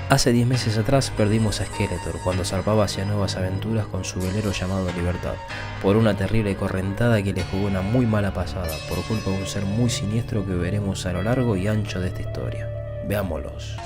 Hace 10 meses atrás perdimos a Skeletor cuando zarpaba hacia nuevas aventuras con su velero llamado Libertad, por una terrible correntada que le jugó una muy mala pasada, por culpa de un ser muy siniestro que veremos a lo largo y ancho de esta historia. Veámoslos.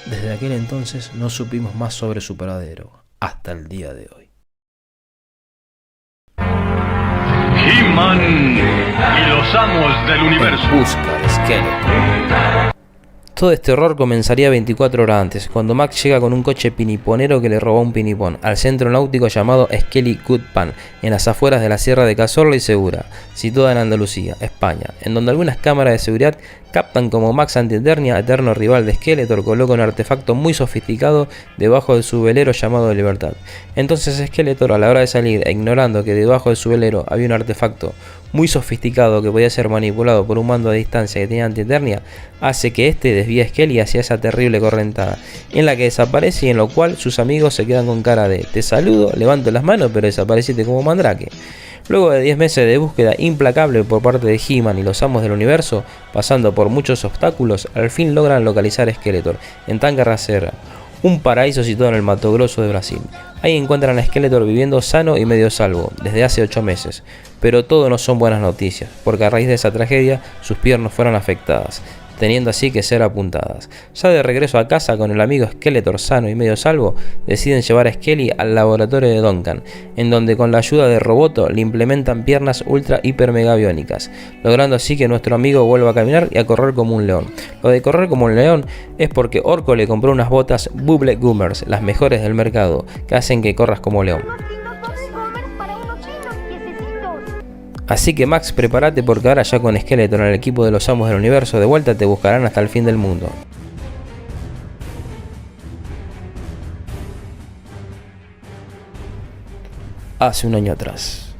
Desde aquel entonces no supimos más sobre su paradero, hasta el día de hoy. He-Man y los amos del universo. En busca de Skeletor. Todo este horror comenzaría 24 horas antes, cuando Max llega con un coche piniponero que le robó un pinipón al centro náutico llamado Skelly Cutpan, en las afueras de la Sierra de Cazorla y Segura, situada en Andalucía, España, en donde algunas cámaras de seguridad captan como Max Antieternia, eterno rival de Skeletor, coloca un artefacto muy sofisticado debajo de su velero llamado Libertad. Entonces Skeletor, a la hora de salir e ignorando que debajo de su velero había un artefacto muy sofisticado que podía ser manipulado por un mando a distancia que tenía Antieternia, hace que este desvíe a Skelly hacia esa terrible correntada, en la que desaparece y en lo cual sus amigos se quedan con cara de "te saludo, levanto las manos, pero desapareciste como Mandrake". Luego de 10 meses de búsqueda implacable por parte de He-Man y los amos del universo, pasando por muchos obstáculos, al fin logran localizar a Skeletor en Tangarracera, un paraíso situado en el Mato Grosso de Brasil. Ahí encuentran a Skeletor viviendo sano y medio salvo, desde hace 8 meses. Pero todo no son buenas noticias, porque a raíz de esa tragedia, sus piernas fueron afectadas, teniendo así que ser apuntadas. Ya de regreso a casa con el amigo Skeletor sano y medio salvo, deciden llevar a Skelly al laboratorio de Duncan, en donde con la ayuda de Roboto le implementan piernas ultra hiper mega biónicas, logrando así que nuestro amigo vuelva a caminar y a correr como un león. Lo de correr como un león es porque Orko le compró unas botas Bubble Gummers, las mejores del mercado, que hacen que corras como león. Así que Max, prepárate porque ahora ya con Skeletor en el equipo de los amos del universo de vuelta te buscarán hasta el fin del mundo. Hace un año atrás.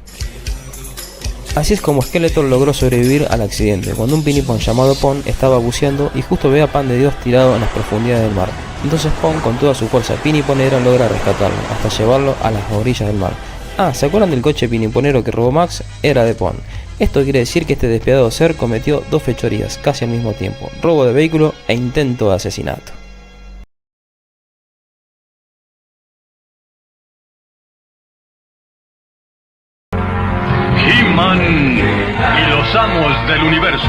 Así es como Skeletor logró sobrevivir al accidente, cuando un pinipón llamado Pon estaba buceando y justo ve a Pan de Dios tirado en las profundidades del mar. Entonces Pon, con toda su fuerza piniponera, logra rescatarlo, hasta llevarlo a las orillas del mar. ¿Se acuerdan del coche piniponero que robó Max? Era de Pon. Esto quiere decir que este despiadado ser cometió 2 fechorías casi al mismo tiempo: robo de vehículo e intento de asesinato. He-Man y los amos del universo.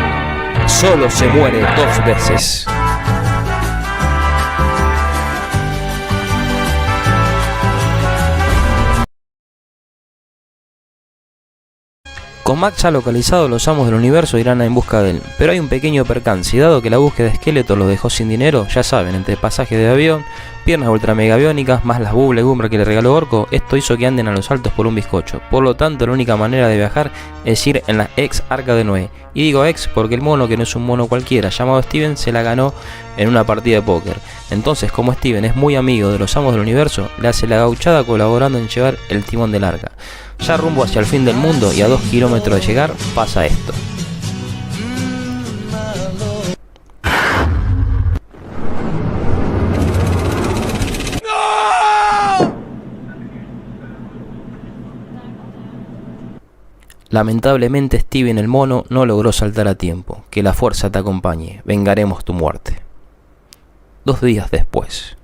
Solo se muere 2 veces. Con Max ya localizado, los amos del universo irán en busca de él, pero hay un pequeño percance, y dado que la búsqueda de Skeletor los dejó sin dinero, ya saben, entre pasajes de avión, piernas ultra mega biónicas, más las Bubble Gummer que le regaló Orko, esto hizo que anden a los altos por un bizcocho. Por lo tanto, la única manera de viajar es ir en la ex Arca de Noé. Y digo ex porque el mono, que no es un mono cualquiera, llamado Steven, se la ganó en una partida de póker. Entonces, como Steven es muy amigo de los amos del universo, le hace la gauchada colaborando en llevar el timón del arca. Ya rumbo hacia el fin del mundo y a 2 kilómetros de llegar, pasa esto. Lamentablemente Steven el mono no logró saltar a tiempo. Que la fuerza te acompañe, vengaremos tu muerte. 2 días después.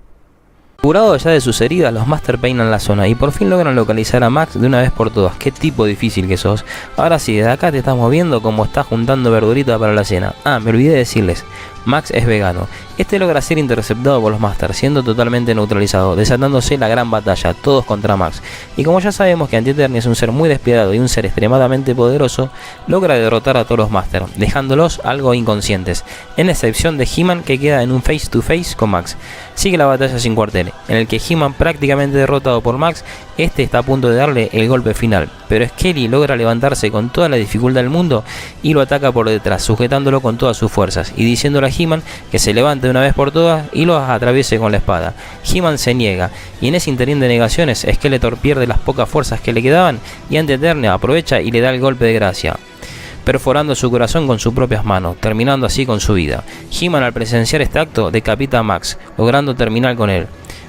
Curado ya de sus heridas, los Master peinan la zona y por fin logran localizar a Max de una vez por todas. Qué tipo difícil que sos. Ahora sí, desde acá te estamos viendo cómo estás juntando verdurita para la cena. Me olvidé de decirles, Max es vegano. Este logra ser interceptado por los Masters, siendo totalmente neutralizado, desatándose la gran batalla, todos contra Max. Y como ya sabemos que Antieternia es un ser muy despiadado y un ser extremadamente poderoso, logra derrotar a todos los Masters, dejándolos algo inconscientes, en excepción de He-Man, que queda en un face to face con Max. Sigue la batalla sin cuartel, en el que He-Man, prácticamente derrotado por Max, este está a punto de darle el golpe final. pero Skelly logra levantarse con toda la dificultad del mundo y lo ataca por detrás, sujetándolo con todas sus fuerzas y diciéndole a He-Man que se levante de una vez por todas y lo atraviese con la espada. He-Man se niega, y en ese interín de negaciones Skeletor pierde las pocas fuerzas que le quedaban y ante Eternia aprovecha y le da el golpe de gracia, perforando su corazón con sus propias manos, terminando así con su vida. He-Man, al presenciar este acto, decapita a Max, logrando terminar con él,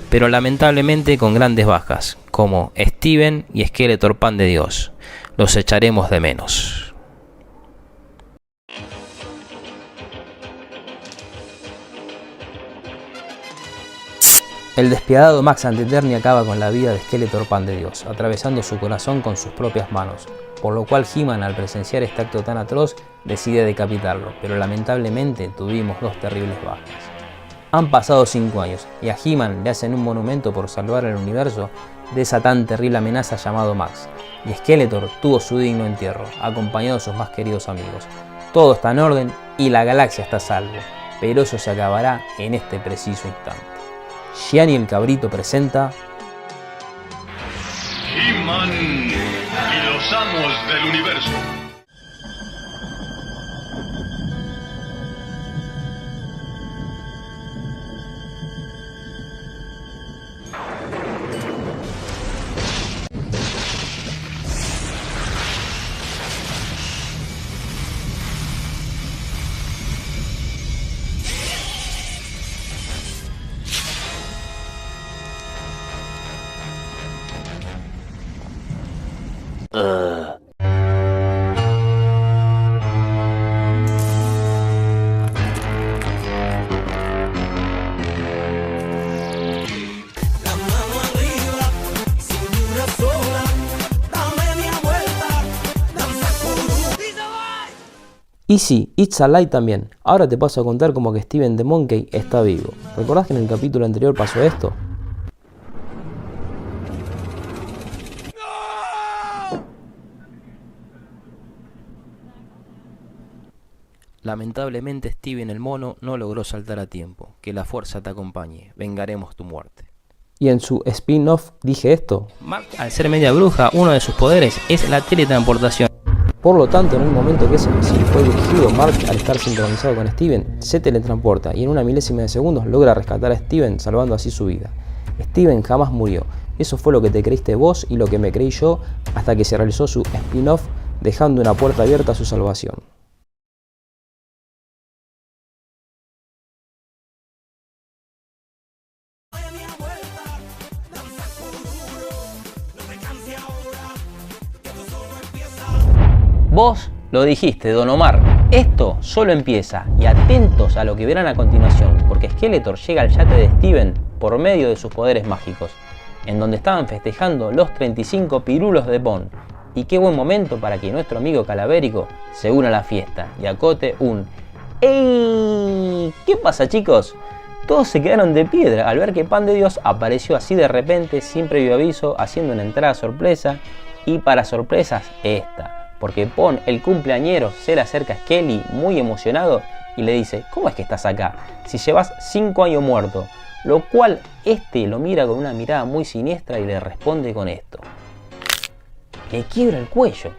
pero lamentablemente con grandes bajas, como Steven y Skeletor Pan de Dios. Los echaremos de menos. El despiadado Max ante Eternia acaba con la vida de Skeletor Pan de Dios, atravesando su corazón con sus propias manos, por lo cual He-Man, al presenciar este acto tan atroz, decide decapitarlo, pero lamentablemente tuvimos dos terribles bajas. Han pasado 5 años y a He-Man le hacen un monumento por salvar el universo de esa tan terrible amenaza llamado Max, y Skeletor tuvo su digno entierro, acompañado de sus más queridos amigos. Todo está en orden y la galaxia está a salvo, pero eso se acabará en este preciso instante. Gianni el Cabrito presenta He-Man y los amos del universo. Y sí, It's Alive también. Ahora te paso a contar como que Steven the Monkey está vivo. ¿Recordás que en el capítulo anterior pasó esto? Lamentablemente Steven el mono no logró saltar a tiempo. Que la fuerza te acompañe. Vengaremos tu muerte. Y en su spin-off dije esto. Mark, al ser media bruja, uno de sus poderes es la teletransportación. Por lo tanto, en el momento que ese misil fue dirigido, Mark, al estar sincronizado con Steven, se teletransporta y en una milésima de segundos logra rescatar a Steven, salvando así su vida. Steven jamás murió. Eso fue lo que te creíste vos y lo que me creí yo hasta que se realizó su spin-off, dejando una puerta abierta a su salvación. Vos lo dijiste, Don Omar, esto solo empieza y atentos a lo que verán a continuación, porque Skeletor llega al yate de Steven por medio de sus poderes mágicos, en donde estaban festejando los 35 pirulos de Bond. Y qué buen momento para que nuestro amigo Calavérico se una a la fiesta y acote un ¡Ey! ¿Qué pasa, chicos? Todos se quedaron de piedra al ver que Pan de Dios apareció así de repente, sin previo aviso, haciendo una entrada sorpresa, y para sorpresas esta. Porque Pon, el cumpleañero, se le acerca a Skelly muy emocionado y le dice: ¿cómo es que estás acá? Si llevas 5 años muerto. Lo cual este lo mira con una mirada muy siniestra y le responde con esto: le quiebra el cuello.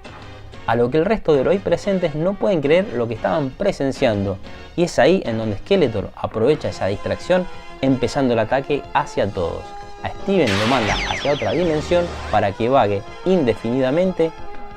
A lo que el resto de los ahí presentes no pueden creer lo que estaban presenciando. Y es ahí en donde Skeletor aprovecha esa distracción, empezando el ataque hacia todos. A Steven lo manda hacia otra dimensión para que vague indefinidamente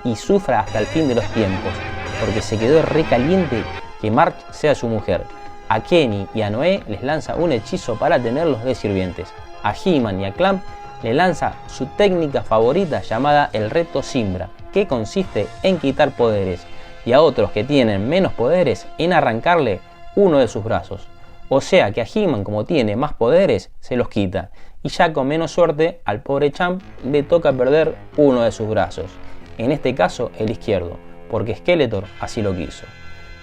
y sufra hasta el fin de los tiempos, porque se quedó recaliente que March sea su mujer. A Kenny y a Noé les lanza un hechizo para tenerlos de sirvientes. A He-Man y a Clamp le lanza su técnica favorita llamada el reto Simbra, que consiste en quitar poderes, y a otros que tienen menos poderes en arrancarle uno de sus brazos. O sea que a He-Man, como tiene más poderes, se los quita, y ya con menos suerte al pobre Champ le toca perder uno de sus brazos. En este caso el izquierdo, porque Skeletor así lo quiso.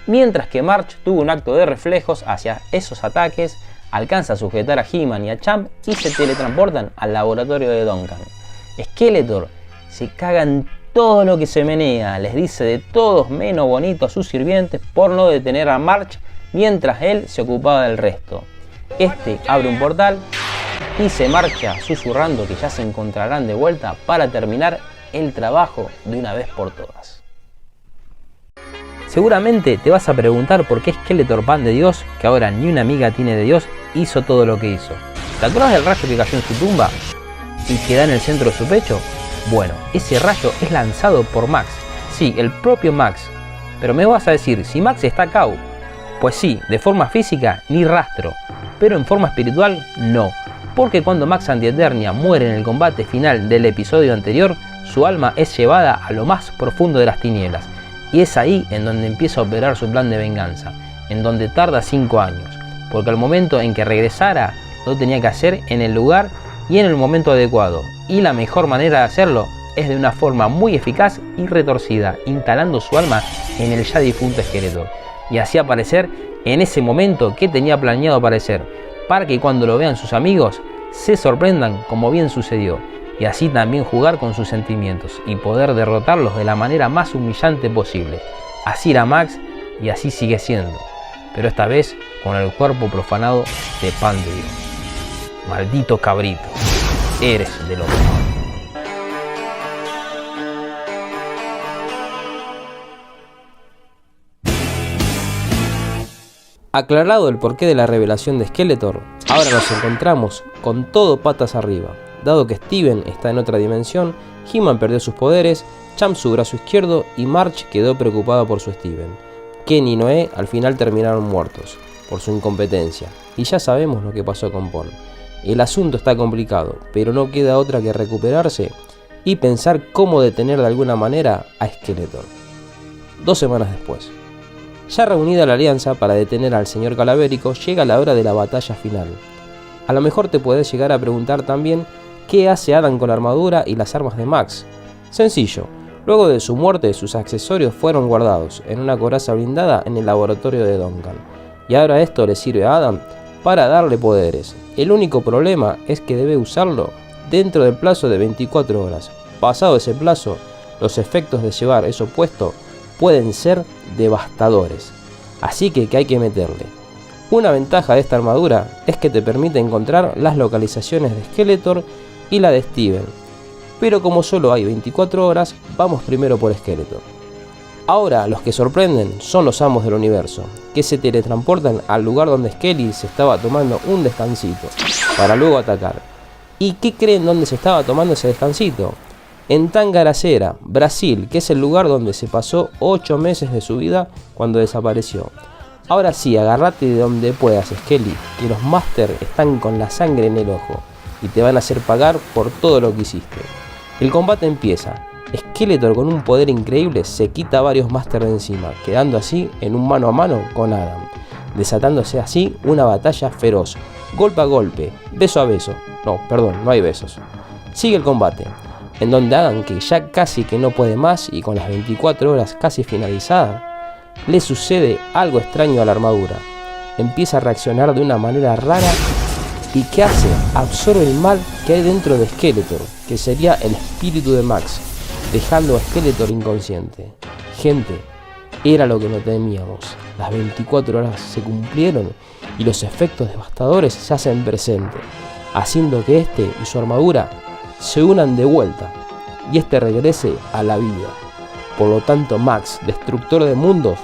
Mientras que March tuvo un acto de reflejos hacia esos ataques, alcanza a sujetar a He-Man y a Champ y se teletransportan al laboratorio de Duncan. Skeletor se caga en todo lo que se menea, les dice de todos menos bonito a sus sirvientes por no detener a March mientras él se ocupaba del resto. Este abre un portal y se marcha susurrando que ya se encontrarán de vuelta para terminar el trabajo de una vez por todas. Seguramente te vas a preguntar por qué Skeletor, pan de Dios, que ahora ni una amiga tiene de Dios, hizo todo lo que hizo. ¿Te acuerdas del rayo que cayó en su tumba y que da en el centro de su pecho? Bueno, ese rayo es lanzado por Max. Sí, el propio Max. Pero me vas a decir, si Max está KO. Pues sí, de forma física ni rastro, pero en forma espiritual no. Porque cuando Max Antieternia muere en el combate final del episodio anterior, su alma es llevada a lo más profundo de las tinieblas. Y es ahí en donde empieza a operar su plan de venganza, en donde tarda 5 años. Porque al momento en que regresara, lo tenía que hacer en el lugar y en el momento adecuado. Y la mejor manera de hacerlo es de una forma muy eficaz y retorcida, instalando su alma en el ya difunto Skeletor. Y así aparecer en ese momento que tenía planeado aparecer, para que cuando lo vean sus amigos se sorprendan como bien sucedió, y así también jugar con sus sentimientos y poder derrotarlos de la manera más humillante posible. Así era Max y así sigue siendo, pero esta vez con el cuerpo profanado de pan de Dios. Maldito cabrito, eres de lo mejor. Aclarado el porqué de la revelación de Skeletor, ahora nos encontramos con todo patas arriba. Dado que Steven está en otra dimensión, He-Man perdió sus poderes, Champ su brazo izquierdo y March quedó preocupada por su Steven. Ken y Noé al final terminaron muertos, por su incompetencia, y ya sabemos lo que pasó con Pon. El asunto está complicado, pero no queda otra que recuperarse y pensar cómo detener de alguna manera a Skeletor. 2 semanas después. Ya reunida la alianza para detener al señor Calavérico, llega la hora de la batalla final. A lo mejor te puedes llegar a preguntar también qué hace Adam con la armadura y las armas de Max. Sencillo, luego de su muerte sus accesorios fueron guardados en una coraza blindada en el laboratorio de Duncan. Y ahora esto le sirve a Adam para darle poderes. El único problema es que debe usarlo dentro del plazo de 24 horas. Pasado ese plazo, los efectos de llevar eso puesto pueden ser devastadores, así que hay que meterle. Una ventaja de esta armadura es que te permite encontrar las localizaciones de Skeletor y la de Steven, pero como solo hay 24 horas, vamos primero por Skeletor. Ahora los que sorprenden son los amos del universo, que se teletransportan al lugar donde Skelly se estaba tomando un descansito, para luego atacar. ¿Y qué creen dónde se estaba tomando ese descansito? En Tangaracera, Brasil, que es el lugar donde se pasó 8 meses de su vida cuando desapareció. Ahora sí, agárrate de donde puedas, Skelly, que los Masters están con la sangre en el ojo y te van a hacer pagar por todo lo que hiciste. El combate empieza. Skeletor con un poder increíble se quita a varios Masters de encima, quedando así en un mano a mano con Adam, desatándose así una batalla feroz, golpe a golpe, beso a beso. No hay besos. Sigue el combate, en donde Adam, que ya casi que no puede más y con las 24 horas casi finalizadas, le sucede algo extraño a la armadura. Empieza a reaccionar de una manera rara y ¿qué hace? Absorbe el mal que hay dentro de Skeletor, que sería el espíritu de Max, dejando a Skeletor inconsciente. Gente, era lo que no temíamos. Las 24 horas se cumplieron y los efectos devastadores se hacen presentes, haciendo que este y su armadura se unan de vuelta y este regrese a la vida. Por lo tanto, Max, destructor de mundos,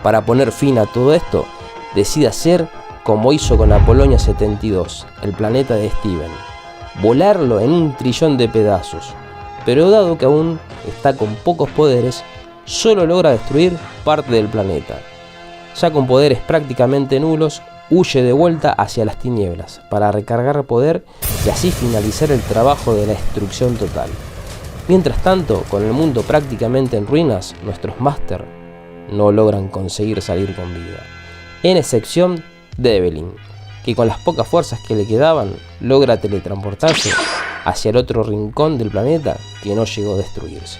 para poner fin a todo esto, decide hacer como hizo con Apolonia 72, el planeta de Steven, volarlo en 1 trillón de pedazos, pero dado que aún está con pocos poderes, solo logra destruir parte del planeta. Ya con poderes prácticamente nulos, huye de vuelta hacia las tinieblas para recargar poder y así finalizar el trabajo de la destrucción total. Mientras tanto, con el mundo prácticamente en ruinas, nuestros Masters no logran conseguir salir con vida, en excepción de Evelyn, que con las pocas fuerzas que le quedaban logra teletransportarse hacia el otro rincón del planeta que no llegó a destruirse.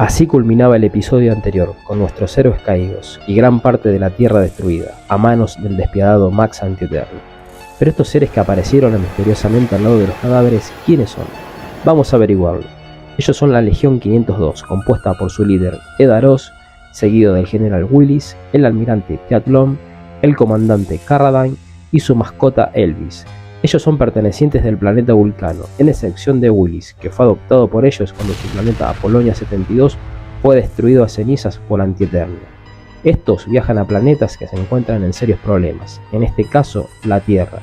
Así culminaba el episodio anterior, con nuestros héroes caídos y gran parte de la Tierra destruida, a manos del despiadado Max Antieternia. Pero estos seres que aparecieron misteriosamente al lado de los cadáveres, ¿quiénes son? Vamos a averiguarlo. Ellos son la Legión 502, compuesta por su líder Ed Aros, seguido del general Willis, el almirante Teatlom, el comandante Carradine y su mascota Elvis. Ellos son pertenecientes del planeta Vulcano, en excepción de Willis, que fue adoptado por ellos cuando su planeta Apolonia 72 fue destruido a cenizas por Antieternia. Estos viajan a planetas que se encuentran en serios problemas, en este caso la Tierra.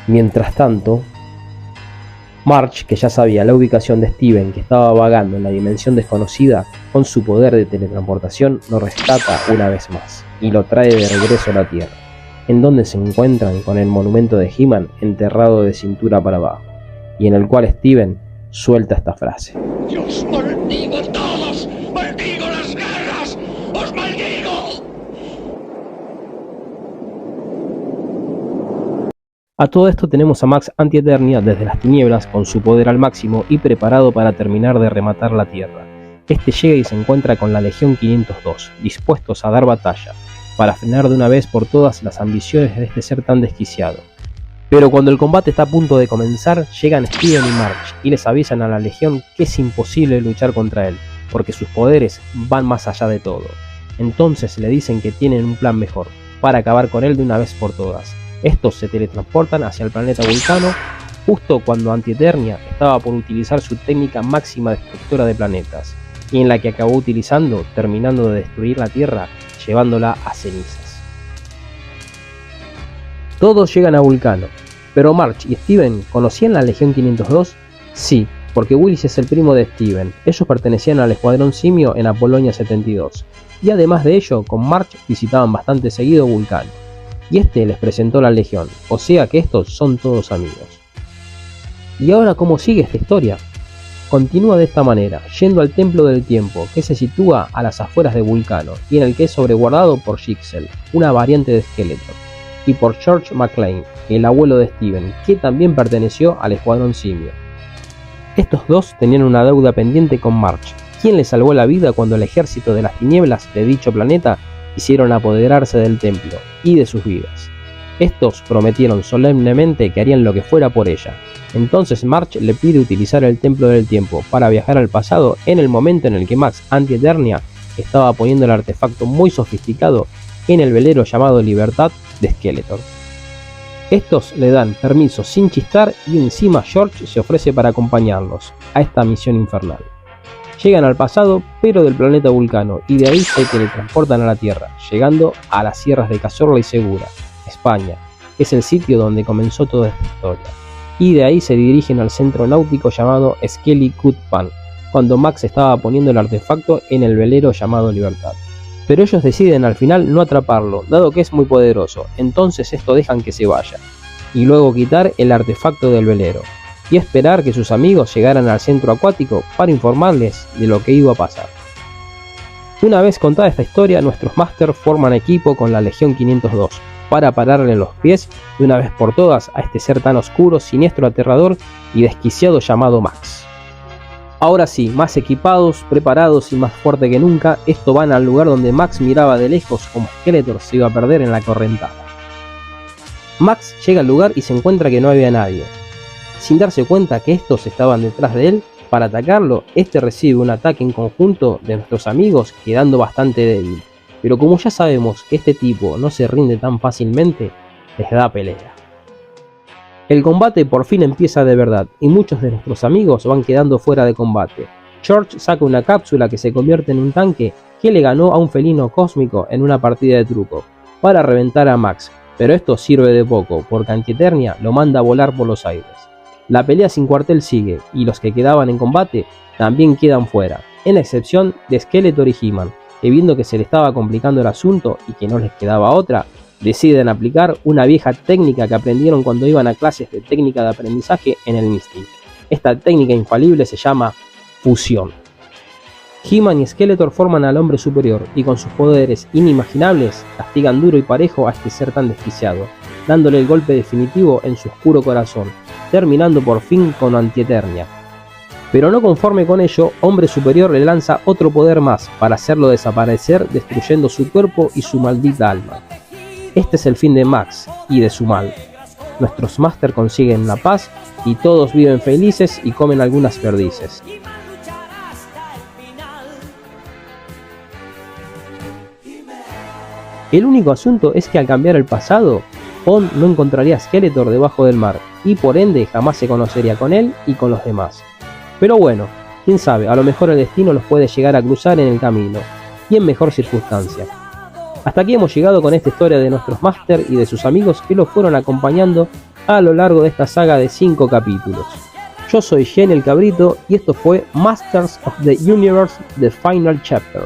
Mientras tanto, March, que ya sabía la ubicación de Steven, que estaba vagando en la dimensión desconocida, con su poder de teletransportación lo rescata una vez más y lo trae de regreso a la Tierra, en donde se encuentran con el monumento de He-Man enterrado de cintura para abajo, y en el cual Steven suelta esta frase: ¡Os maldigo a todos! ¡Maldigo las guerras! ¡Os maldigo! A todo esto tenemos a Max Antieternia desde las tinieblas con su poder al máximo y preparado para terminar de rematar la Tierra. Este llega y se encuentra con la Legión 502, dispuestos a dar batalla, para frenar de una vez por todas las ambiciones de este ser tan desquiciado. Pero cuando el combate está a punto de comenzar, llegan Steven y March y les avisan a la Legión que es imposible luchar contra él, porque sus poderes van más allá de todo. Entonces le dicen que tienen un plan mejor, para acabar con él de una vez por todas. Estos se teletransportan hacia el planeta Vulcano, justo cuando Antieternia estaba por utilizar su técnica máxima destructora de planetas, y en la que acabó utilizando, terminando de destruir la Tierra, llevándola a cenizas. Todos llegan a Vulcano, pero March y Steven ¿conocían la Legión 502? Sí, porque Willis es el primo de Steven. Ellos pertenecían al Escuadrón Simio en Apolonia 72, y además de ello, con March visitaban bastante seguido Vulcano, y este les presentó la Legión, o sea que estos son todos amigos. ¿Y ahora cómo sigue esta historia? Continúa de esta manera, yendo al Templo del Tiempo, que se sitúa a las afueras de Vulcano, y en el que es sobreguardado por Jigsaw, una variante de Skeletor, y por George McClane, el abuelo de Steven, que también perteneció al Escuadrón Simio. Estos dos tenían una deuda pendiente con March, quien le salvó la vida cuando el ejército de las tinieblas de dicho planeta quisieron apoderarse del templo y de sus vidas. Estos prometieron solemnemente que harían lo que fuera por ella. Entonces March le pide utilizar el Templo del Tiempo para viajar al pasado en el momento en el que Max Antieternia estaba poniendo el artefacto muy sofisticado en el velero llamado Libertad de Skeletor. Estos le dan permiso sin chistar y encima George se ofrece para acompañarlos a esta misión infernal. Llegan al pasado, pero del planeta Vulcano, y de ahí se teletransportan a la Tierra, llegando a las sierras de Cazorla y Segura, España, que es el sitio donde comenzó toda esta historia. Y de ahí se dirigen al centro náutico llamado Skelly Cutpan, cuando Max estaba poniendo el artefacto en el velero llamado Libertad. Pero ellos deciden al final no atraparlo, dado que es muy poderoso, entonces esto dejan que se vaya, y luego quitar el artefacto del velero, y esperar que sus amigos llegaran al centro acuático para informarles de lo que iba a pasar. Una vez contada esta historia, nuestros Masters forman equipo con la Legión 502, para pararle los pies de una vez por todas a este ser tan oscuro, siniestro, aterrador y desquiciado llamado Max. Ahora sí, más equipados, preparados y más fuerte que nunca, estos van al lugar donde Max miraba de lejos como Skeletor se iba a perder en la correntada. Max llega al lugar y se encuentra que no había nadie. Sin darse cuenta que estos estaban detrás de él para atacarlo, este recibe un ataque en conjunto de nuestros amigos, quedando bastante débil. Pero como ya sabemos que este tipo no se rinde tan fácilmente, les da pelea. El combate por fin empieza de verdad y muchos de nuestros amigos van quedando fuera de combate. George saca una cápsula que se convierte en un tanque que le ganó a un felino cósmico en una partida de truco para reventar a Max, pero esto sirve de poco porque Antieternia lo manda a volar por los aires. La pelea sin cuartel sigue y los que quedaban en combate también quedan fuera, en excepción de Skeletor y He-Man, que viendo que se le estaba complicando el asunto y que no les quedaba otra, deciden aplicar una vieja técnica que aprendieron cuando iban a clases de técnica de aprendizaje en el Mystic. Esta técnica infalible se llama fusión. He-Man y Skeletor forman al hombre superior y con sus poderes inimaginables castigan duro y parejo a este ser tan desquiciado, dándole el golpe definitivo en su oscuro corazón, terminando por fin con Antieternia. Pero no conforme con ello, Hombre Superior le lanza otro poder más para hacerlo desaparecer, destruyendo su cuerpo y su maldita alma. Este es el fin de Max y de su mal. Nuestros Master consiguen la paz y todos viven felices y comen algunas perdices. El único asunto es que al cambiar el pasado, Bond no encontraría a Skeletor debajo del mar y por ende jamás se conocería con él y con los demás. Pero bueno, quién sabe, a lo mejor el destino los puede llegar a cruzar en el camino y en mejor circunstancia. Hasta aquí hemos llegado con esta historia de nuestros Master y de sus amigos que los fueron acompañando a lo largo de esta saga de 5 capítulos. Yo soy Jenny el Cabrito y esto fue Masters of the Universe The Final Chapter.